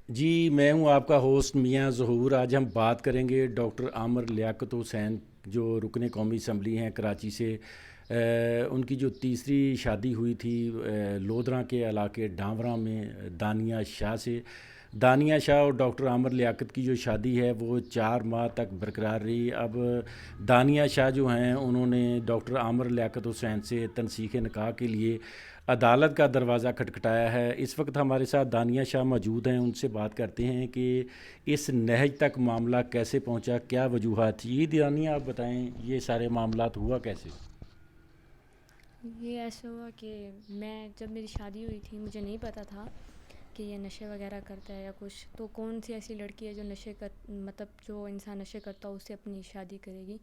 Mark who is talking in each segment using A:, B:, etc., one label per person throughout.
A: جی میں ہوں آپ کا ہوسٹ میاں ظہور. آج ہم بات کریں گے ڈاکٹر عامر لیاقت حسین جو رکن قومی اسمبلی ہیں کراچی سے. ان کی جو تیسری شادی ہوئی تھی لودھراں کے علاقے ڈانوراں میں دانیہ شاہ سے. دانیہ شاہ اور ڈاکٹر عامر لیاقت کی جو شادی ہے وہ 4 ماہ تک برقرار رہی. اب دانیہ شاہ جو ہیں انہوں نے ڈاکٹر عامر لیاقت حسین سے تنسیخ نکاح کے لیے عدالت کا دروازہ کھٹکھٹایا ہے. اس وقت ہمارے ساتھ دانیہ شاہ موجود ہیں. ان سے بات کرتے ہیں کہ اس نہج تک معاملہ کیسے پہنچا, کیا وجوہات تھی. یہ دانیہ آپ بتائیں یہ سارے معاملات ہوا کیسے؟
B: یہ ایسا ہوا کہ میں جب میری شادی ہوئی تھی مجھے نہیں پتہ تھا کہ یہ نشے وغیرہ کرتا ہے یا کچھ. تو کون سی ایسی لڑکی ہے جو مطلب جو انسان نشے کرتا ہو اس سے اپنی شادی کرے گی.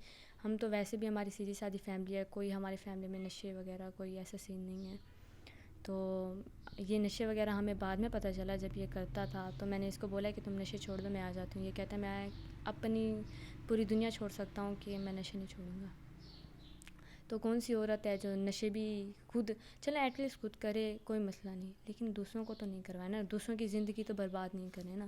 B: ہم تو ویسے بھی ہماری سیدھی سادی فیملی ہے, کوئی ہماری فیملی میں نشے وغیرہ کوئی ایسا سین نہیں ہے. تو یہ نشے وغیرہ ہمیں بعد میں پتہ چلا جب یہ کرتا تھا. تو میں نے اس کو بولا کہ تم نشے چھوڑ دو میں آ جاتی ہوں. یہ کہتا ہے میں اپنی پوری دنیا چھوڑ سکتا ہوں کہ میں نشے نہیں چھوڑوں گا. تو کون سی عورت ہے جو نشے بھی خود چلے ایٹ لیسٹ خود کرے کوئی مسئلہ نہیں, لیکن دوسروں کو تو نہیں کروائے نا, دوسروں کی زندگی تو برباد نہیں کرے نا.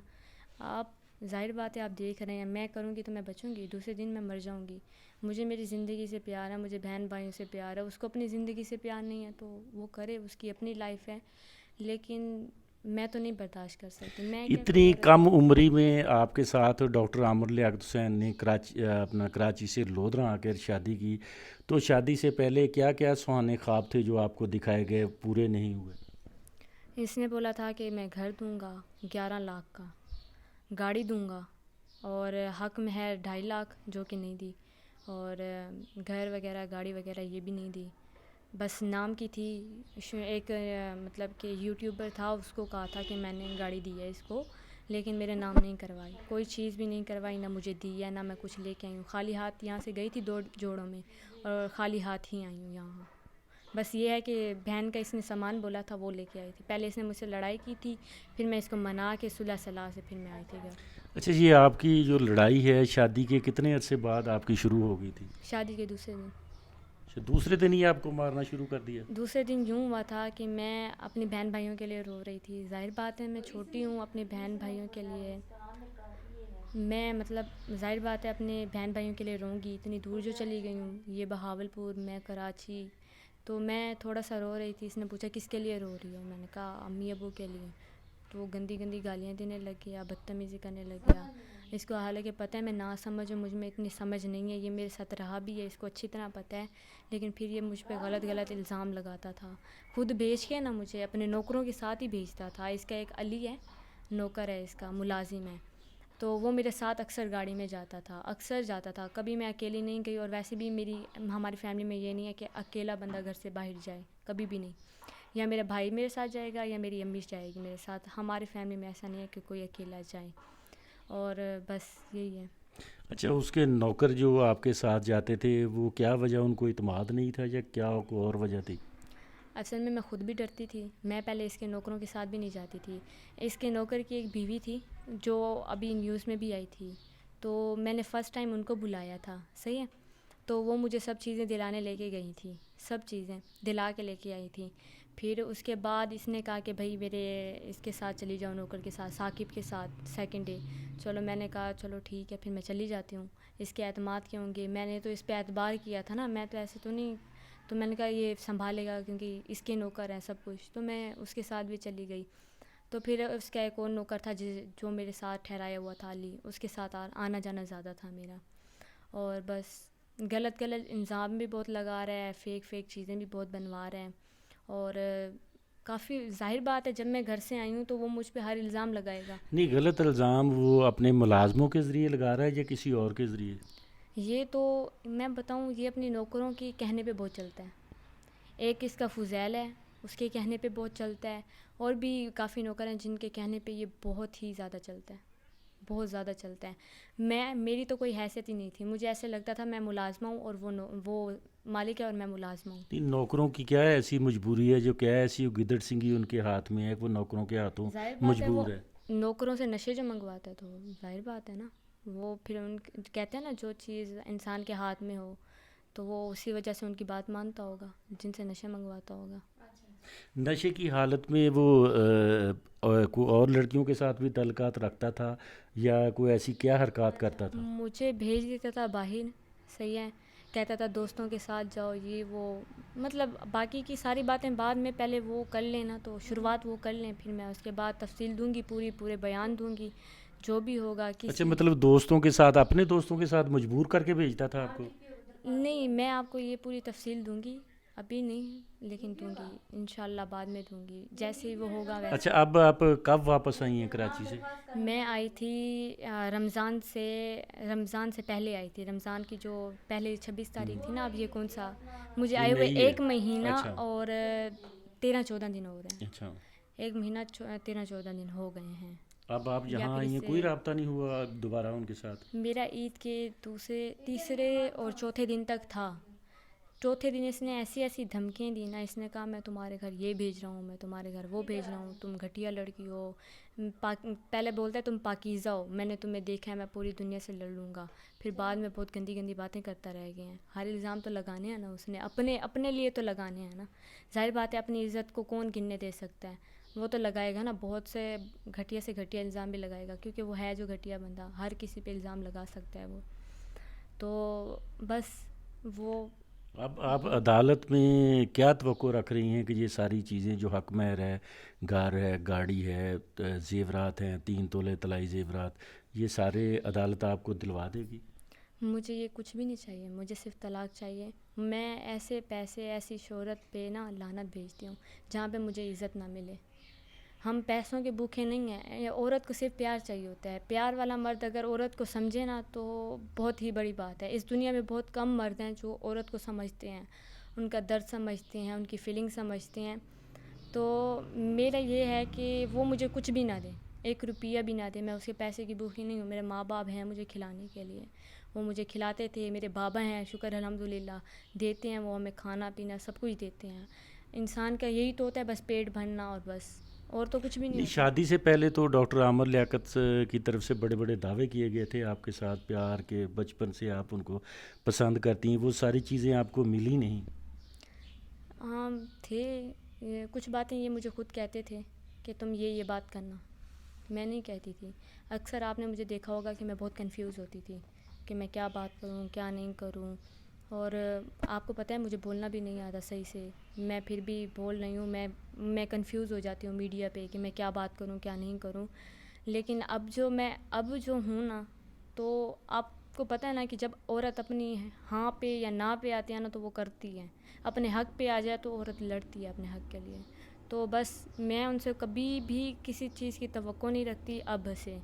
B: آپ ظاہر بات ہے آپ دیکھ رہے ہیں میں کروں گی تو میں بچوں گی, دوسرے دن میں مر جاؤں گی. مجھے میری زندگی سے پیار ہے, مجھے بہن بھائیوں سے پیار ہے, اس کو اپنی زندگی سے پیار نہیں ہے تو وہ کرے, اس کی اپنی لائف ہے. لیکن میں تو نہیں برداشت کر سکتی. میں کیا کوئی
A: اتنی
B: عورت
A: کم
B: ہے.
A: عمری میں آپ کے ساتھ ڈاکٹر عامر لیاقت حسین نے کراچی سے لودھراں آ کر شادی کی. تو شادی سے پہلے کیا کیا سہانے خواب تھے جو آپ کو دکھائے گئے پورے نہیں ہوئے؟
B: اس نے بولا تھا کہ میں گھر دوں گا 11 لاکھ کا, گاڑی دوں گا, اور حق میں ہے 2.5 لاکھ جو کہ نہیں دی, اور گھر وغیرہ گاڑی وغیرہ یہ بھی نہیں دی. بس نام کی تھی. ایک مطلب کہ یوٹیوبر تھا, اس کو کہا تھا کہ میں نے گاڑی دی ہے اس کو, لیکن میرے نام نہیں کروائی, کوئی چیز بھی نہیں کروائی, نہ مجھے دی ہے نہ میں کچھ لے کے آئی ہوں. خالی ہاتھ یہاں سے گئی تھی 2 جوڑوں میں اور خالی ہاتھ ہی آئی ہوں یہاں. بس یہ ہے کہ بہن کا اس نے سامان بولا تھا وہ لے کے آئی تھی. پہلے اس نے مجھ سے لڑائی کی تھی, پھر میں اس کو منا کے صلح صلاح سے پھر میں آئی تھی گھر.
A: اچھا جی, آپ کی جو لڑائی ہے شادی کے کتنے عرصے بعد آپ کی شروع ہو گئی تھی؟
B: شادی کے دوسرے دن.
A: اچھا, دوسرے دن ہی آپ کو مارنا شروع کر دیا؟
B: دوسرے دن یوں ہوا تھا کہ میں اپنی بہن بھائیوں کے لیے رو رہی تھی. ظاہر بات ہے میں چھوٹی ہوں, اپنے بہن بھائیوں کے لیے میں مطلب ظاہر بات ہے اپنے بہن بھائیوں کے لیے روں گی. اتنی دور جو چلی گئی ہوں, یہ بہاولپور میں کراچی, تو میں تھوڑا سا رو رہی تھی. اس نے پوچھا کس کے لیے رو رہی ہو, میں نے کہا امی ابو کے لیے. تو وہ گندی گندی گالیاں دینے لگ گیا, بدتمیزی کرنے لگ گیا. اس کو حالانکہ پتہ ہے میں نہ سمجھ ہوں, مجھ میں اتنی سمجھ نہیں ہے, یہ میرے ساتھ رہا بھی ہے, اس کو اچھی طرح پتہ ہے, لیکن پھر یہ مجھ پہ غلط غلط الزام لگاتا تھا. خود بھیج کے نا مجھے اپنے نوکروں کے ساتھ ہی بھیجتا تھا. اس کا ایک علی ہے, نوکر ہے اس کا, ملازم ہے, تو وہ میرے ساتھ اکثر گاڑی میں جاتا تھا, اکثر جاتا تھا. کبھی میں اکیلی نہیں گئی, اور ویسے بھی ہماری فیملی میں یہ نہیں ہے کہ اکیلا بندہ گھر سے باہر جائے, کبھی بھی نہیں. یا میرا بھائی میرے ساتھ جائے گا یا میری امی جائے گی میرے ساتھ. ہماری فیملی میں ایسا نہیں ہے کہ کوئی اکیلا جائے, اور بس یہی ہے.
A: اچھا, اس کے نوکر جو آپ کے ساتھ جاتے تھے وہ کیا وجہ, ان کو اعتماد نہیں تھا یا کیا کوئی اور وجہ تھی؟
B: اصل میں خود بھی ڈرتی تھی. میں پہلے اس کے نوکروں کے ساتھ بھی نہیں جاتی تھی. اس کے نوکر کی ایک بیوی تھی جو ابھی نیوز میں بھی آئی تھی, تو میں نے فرسٹ ٹائم ان کو بلایا تھا, صحیح ہے. تو وہ مجھے سب چیزیں دلانے لے کے گئی تھی, سب چیزیں دلا کے لے کے آئی تھی. پھر اس کے بعد اس نے کہا کہ بھائی میرے اس کے ساتھ چلی جاؤ, نوکر کے ساتھ, ثاقب کے ساتھ, سیکنڈ ڈے. چلو میں نے کہا چلو ٹھیک ہے, پھر میں چلی جاتی ہوں. اس کے اعتماد کے ہوں گے, میں نے تو اس پہ اعتبار کیا تھا نا, میں تو ایسے تو نہیں. تو میں نے کہا یہ سنبھالے گا کیونکہ اس کے نوکر ہیں سب کچھ, تو میں اس کے ساتھ بھی چلی گئی. تو پھر اس کا ایک اور نوکر تھا جو میرے ساتھ ٹھہرایا ہوا تھا, علی, اس کے ساتھ آنا جانا زیادہ تھا میرا. اور بس غلط غلط الزام بھی بہت لگا رہا ہے, فیک فیک چیزیں بھی بہت بنوا رہے ہیں. اور کافی ظاہر بات ہے جب میں گھر سے آئی ہوں تو وہ مجھ پہ ہر الزام لگائے گا.
A: نہیں, غلط الزام وہ اپنے ملازموں کے ذریعے لگا رہا ہے یا کسی اور کے ذریعے؟
B: یہ تو میں بتاؤں, یہ اپنی نوکروں کے کہنے پہ بہت چلتا ہے. ایک اس کا فضیل ہے, اس کے کہنے پہ بہت چلتا ہے, اور بھی کافی نوکر ہیں جن کے کہنے پہ یہ بہت ہی زیادہ چلتا ہے, بہت زیادہ چلتا ہے. میری تو کوئی حیثیت ہی نہیں تھی, مجھے ایسے لگتا تھا میں ملازمہ ہوں اور وہ مالک ہے اور میں ملازمہ ہوں.
A: نہیں, نوکروں کی کیا ایسی مجبوری ہے, جو کیا ایسی گدڑ سنگھی ان کے ہاتھ میں ہے, وہ نوکروں کے ہاتھوں
B: ظاہر بات ہے وہ
A: مجبور ہے؟
B: نوکروں سے نشے جو منگواتا ہے تو ظاہر بات ہے نا, وہ پھر کہتے ہیں نا جو چیز انسان کے ہاتھ میں ہو تو وہ اسی وجہ سے ان کی بات مانتا ہوگا, جن سے نشے منگواتا ہوگا.
A: نشے کی حالت میں وہ کوئی اور لڑکیوں کے ساتھ بھی تعلقات رکھتا تھا یا کوئی ایسی کیا حرکات کرتا تھا؟
B: مجھے بھیج دیتا تھا باہر، صحیح ہے، کہتا تھا دوستوں کے ساتھ جاؤ، یہ وہ، مطلب باقی کی ساری باتیں بعد میں، پہلے وہ کر لینا، تو شروعات وہ کر لیں، پھر میں اس کے بعد تفصیل دوں گی، پورے بیان دوں گی جو بھی ہوگا
A: اچھا،
B: کسی.
A: مطلب دوستوں کے ساتھ، اپنے دوستوں کے ساتھ مجبور کر کے بھیجتا تھا آپ کو؟
B: نہیں، میں آپ کو یہ پوری تفصیل دوں گی، ابھی نہیں لیکن دوں گی انشاءاللہ، بعد میں دوں گی جیسے ہی وہ ہوگا ویسے.
A: اچھا، اب آپ کب واپس آئی ہیں کراچی سے؟
B: میں آئی تھی رمضان سے پہلے آئی تھی، رمضان کی جو پہلے 26 تاریخ تھی نا، اب یہ کون سا، مجھے
A: یہ
B: آئے ہوئے
A: نئی ہے؟
B: 1 مہینہ
A: اچھا
B: اور 13-14 دن ہو رہے ہیں.
A: اچھا،
B: 1 مہینہ 13-14 دن ہو گئے ہیں.
A: اب آپ
B: یا
A: یہاں
B: پھر
A: آئی
B: اس
A: ہیں، کوئی
B: سے
A: رابطہ نہیں ہوا دوبارہ ان کے ساتھ؟
B: میرا عید کے تیسرے اور چوتھے دن تک تھا. چوتھے دن اس نے ایسی دھمکیاں دی نا، اس نے کہا میں تمہارے گھر یہ بھیج رہا ہوں، میں تمہارے گھر وہ بھیج رہا ہوں، تم گھٹیا لڑکی ہو. پہلے بولتا ہے تم پاکیزہ ہو، میں نے تمہیں دیکھا ہے، میں پوری دنیا سے لڑ لوں گا. پھر بعد میں بہت گندی باتیں کرتا رہ گئے ہیں. ہر الزام تو لگانے ہیں نا اس نے، اپنے لیے تو لگانے ہیں نا. ظاہر بات ہے، اپنی عزت کو کون گننے دے سکتا ہے، وہ تو لگائے گا نا. بہت سے گھٹیا الزام بھی لگائے گا، کیونکہ وہ ہے جو گھٹیا بندہ، ہر کسی پہ الزام لگا سکتا ہے وہ. تو بس وہ.
A: اب آپ عدالت میں کیا توقع رکھ رہی ہیں کہ یہ ساری چیزیں جو حق مہر ہے، گھر ہے، گاڑی ہے، زیورات ہیں، 3 تولے طلائی زیورات، یہ سارے عدالت آپ کو دلوا دے گی؟
B: مجھے یہ کچھ بھی نہیں چاہیے، مجھے صرف طلاق چاہیے. میں ایسے پیسے، ایسی شہرت پہ نا لعنت بھیجتی ہوں جہاں پہ مجھے عزت نہ ملے. ہم پیسوں کے بھوکے نہیں ہیں. عورت کو صرف پیار چاہیے ہوتا ہے. پیار والا مرد اگر عورت کو سمجھے نا تو بہت ہی بڑی بات ہے. اس دنیا میں بہت کم مرد ہیں جو عورت کو سمجھتے ہیں، ان کا درد سمجھتے ہیں، ان کی فیلنگ سمجھتے ہیں. تو میرا یہ ہے کہ وہ مجھے کچھ بھی نہ دے، 1 روپیہ بھی نہ دے. میں اس کے پیسے کی بھوکی نہیں ہوں. میرے ماں باپ ہیں مجھے کھلانے کے لیے، وہ مجھے کھلاتے تھے. میرے بابا ہیں، شکر الحمدللہ، دیتے ہیں، وہ ہمیں کھانا پینا سب کچھ دیتے ہیں. انسان کا یہی تو ہوتا ہے، بس پیٹ بھرنا، اور بس، اور تو کچھ بھی نہیں ہوتا.
A: شادی سے پہلے تو ڈاکٹر عامر لیاقت کی طرف سے بڑے بڑے دعوے کیے گئے تھے آپ کے ساتھ، پیار کے، بچپن سے آپ ان کو پسند کرتی ہیں، وہ ساری چیزیں آپ کو ملی نہیں؟
B: ہاں تھے، کچھ باتیں یہ مجھے خود کہتے تھے کہ تم یہ بات کرنا، میں نہیں کہتی تھی. اکثر آپ نے مجھے دیکھا ہوگا کہ میں بہت کنفیوز ہوتی تھی کہ میں کیا بات کروں، کیا نہیں کروں. اور آپ کو پتہ ہے مجھے بولنا بھی نہیں آتا صحیح سے. میں پھر بھی بول رہی ہوں، میں کنفیوز ہو جاتی ہوں میڈیا پہ کہ میں کیا بات کروں، کیا نہیں کروں. لیکن اب جو ہوں نا، تو آپ کو پتہ ہے نا کہ جب عورت اپنی ہاں پہ یا نہ پہ آتی ہے نا تو وہ کرتی ہے. اپنے حق پہ آ جائے تو عورت لڑتی ہے اپنے حق کے لیے. تو بس میں ان سے کبھی بھی کسی چیز کی توقع نہیں رکھتی اب سے.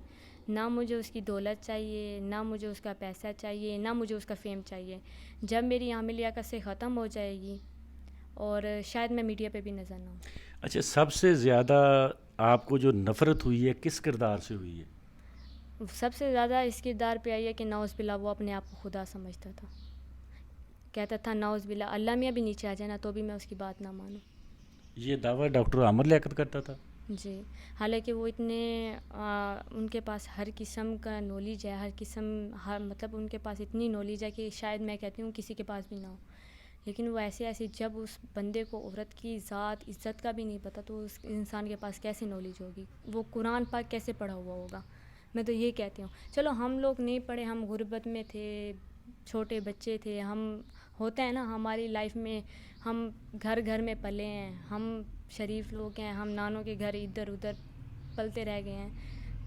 B: نہ مجھے اس کی دولت چاہیے، نہ مجھے اس کا پیسہ چاہیے، نہ مجھے اس کا فیم چاہیے. جب میری عامر لیاقت سے ختم ہو جائے گی اور شاید میں میڈیا پہ بھی نظر نہ ہوں.
A: اچھا، سب سے زیادہ آپ کو جو نفرت ہوئی ہے کس کردار سے ہوئی ہے؟
B: سب سے زیادہ اس کردار پہ آئی ہے کہ نعوذ باللہ وہ اپنے آپ کو خدا سمجھتا تھا. کہتا تھا نعوذ باللہ اللہ میاں بھی نیچے آ جائے نا تو بھی میں اس کی بات نہ مانوں.
A: یہ دعویٰ ڈاکٹر عامر لیاقت کرتا تھا؟
B: جی، حالانکہ وہ ان کے پاس ہر قسم کا نالج ہے، مطلب ان کے پاس اتنی نالج ہے کہ شاید میں کہتی ہوں کسی کے پاس بھی نہ ہو. لیکن وہ ایسے جب اس بندے کو عورت کی ذات عزت کا بھی نہیں پتہ تو اس انسان کے پاس کیسے نالج ہوگی؟ وہ قرآن پاک کیسے پڑھا ہوا ہوگا؟ میں تو یہ کہتی ہوں. چلو ہم لوگ نہیں پڑھے، ہم غربت میں تھے، چھوٹے بچے تھے، ہم ہوتا ہے نا ہماری لائف میں، ہم گھر میں پلے ہیں، ہم شریف لوگ ہیں، ہم نانوں کے گھر ادھر ادھر پلتے رہ گئے ہیں،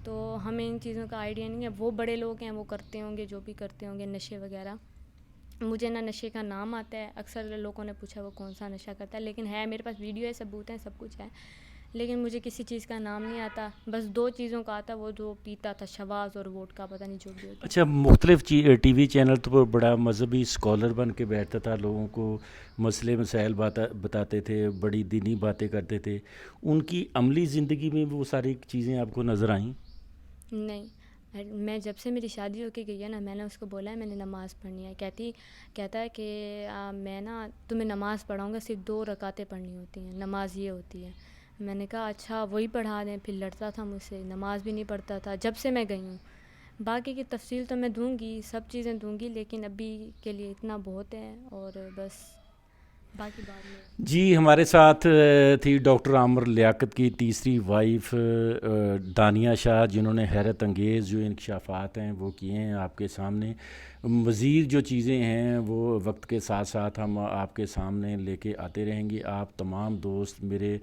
B: تو ہمیں ان چیزوں کا آئیڈیا نہیں ہے. وہ بڑے لوگ ہیں، وہ کرتے ہوں گے جو بھی کرتے ہوں گے، نشے وغیرہ. مجھے نہ نشے کا نام آتا ہے. اکثر لوگوں نے پوچھا وہ کون سا نشہ کرتا ہے، لیکن ہے میرے پاس ویڈیو ہے، ثبوت ہیں، سب کچھ ہے. لیکن مجھے کسی چیز کا نام نہیں آتا. بس 2 چیزوں کا آتا، وہ جو پیتا تھا، شواز اور ووٹ کا، پتہ نہیں جو بھی ہوتا.
A: اچھا، مختلف ٹی وی چینل تو بڑا مذہبی اسکالر بن کے بیٹھتا تھا، لوگوں کو مسئلے مسائل بتاتے تھے، بڑی دینی باتیں کرتے تھے. ان کی عملی زندگی میں وہ ساری چیزیں آپ کو نظر آئیں؟
B: نہیں، میں جب سے میری شادی ہو کے گئی ہے نا، میں نے اس کو بولا ہے میں نے نماز پڑھنی ہے. کہتا ہے کہ میں نا تمہیں نماز پڑھاؤں گا، صرف 2 رکعتیں پڑھنی ہوتی ہیں، نماز یہ ہوتی ہے. میں نے کہا اچھا وہی پڑھا دیں. پھر لڑتا تھا مجھ سے، نماز بھی نہیں پڑھتا تھا جب سے میں گئی ہوں. باقی کی تفصیل تو میں دوں گی، سب چیزیں دوں گی، لیکن ابھی کے لیے اتنا بہت ہے. اور بس باقی بعد میں.
A: جی ہمارے ساتھ تھی ڈاکٹر عامر لیاقت کی تیسری وائف دانیہ شاہ، جنہوں نے حیرت انگیز جو انکشافات ہیں وہ کیے ہیں آپ کے سامنے. مزید جو چیزیں ہیں وہ وقت کے ساتھ ساتھ ہم آپ کے سامنے لے کے آتے رہیں گے. آپ تمام دوست میرے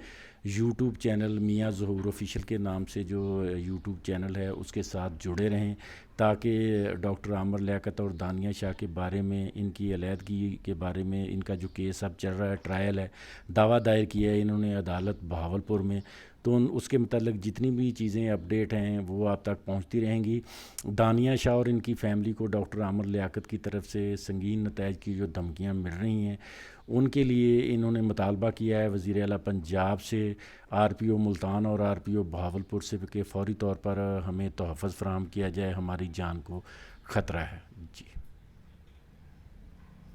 A: یوٹیوب چینل میاں ظہور آفیشیل کے نام سے جو یوٹیوب چینل ہے اس کے ساتھ جڑے رہیں، تاکہ ڈاکٹر عامر لیاقت اور دانیہ شاہ کے بارے میں، ان کی علیحدگی کے بارے میں، ان کا جو کیس اب چل رہا ہے، ٹرائل ہے، دعویٰ دائر کیا ہے انہوں نے عدالت بہاولپور میں، تو اس کے متعلق جتنی بھی چیزیں اپڈیٹ ہیں وہ آپ تک پہنچتی رہیں گی. دانیہ شاہ اور ان کی فیملی کو ڈاکٹر عامر لیاقت کی طرف سے سنگین نتائج کی جو دھمکیاں مل رہی ہیں، ان کے لیے انہوں نے مطالبہ کیا ہے وزیر اعلیٰ پنجاب سے، آر پی او ملتان اور آر پی او بہاولپور سے کہ فوری طور پر ہمیں تحفظ فراہم کیا جائے، ہماری جان کو خطرہ ہے. جی.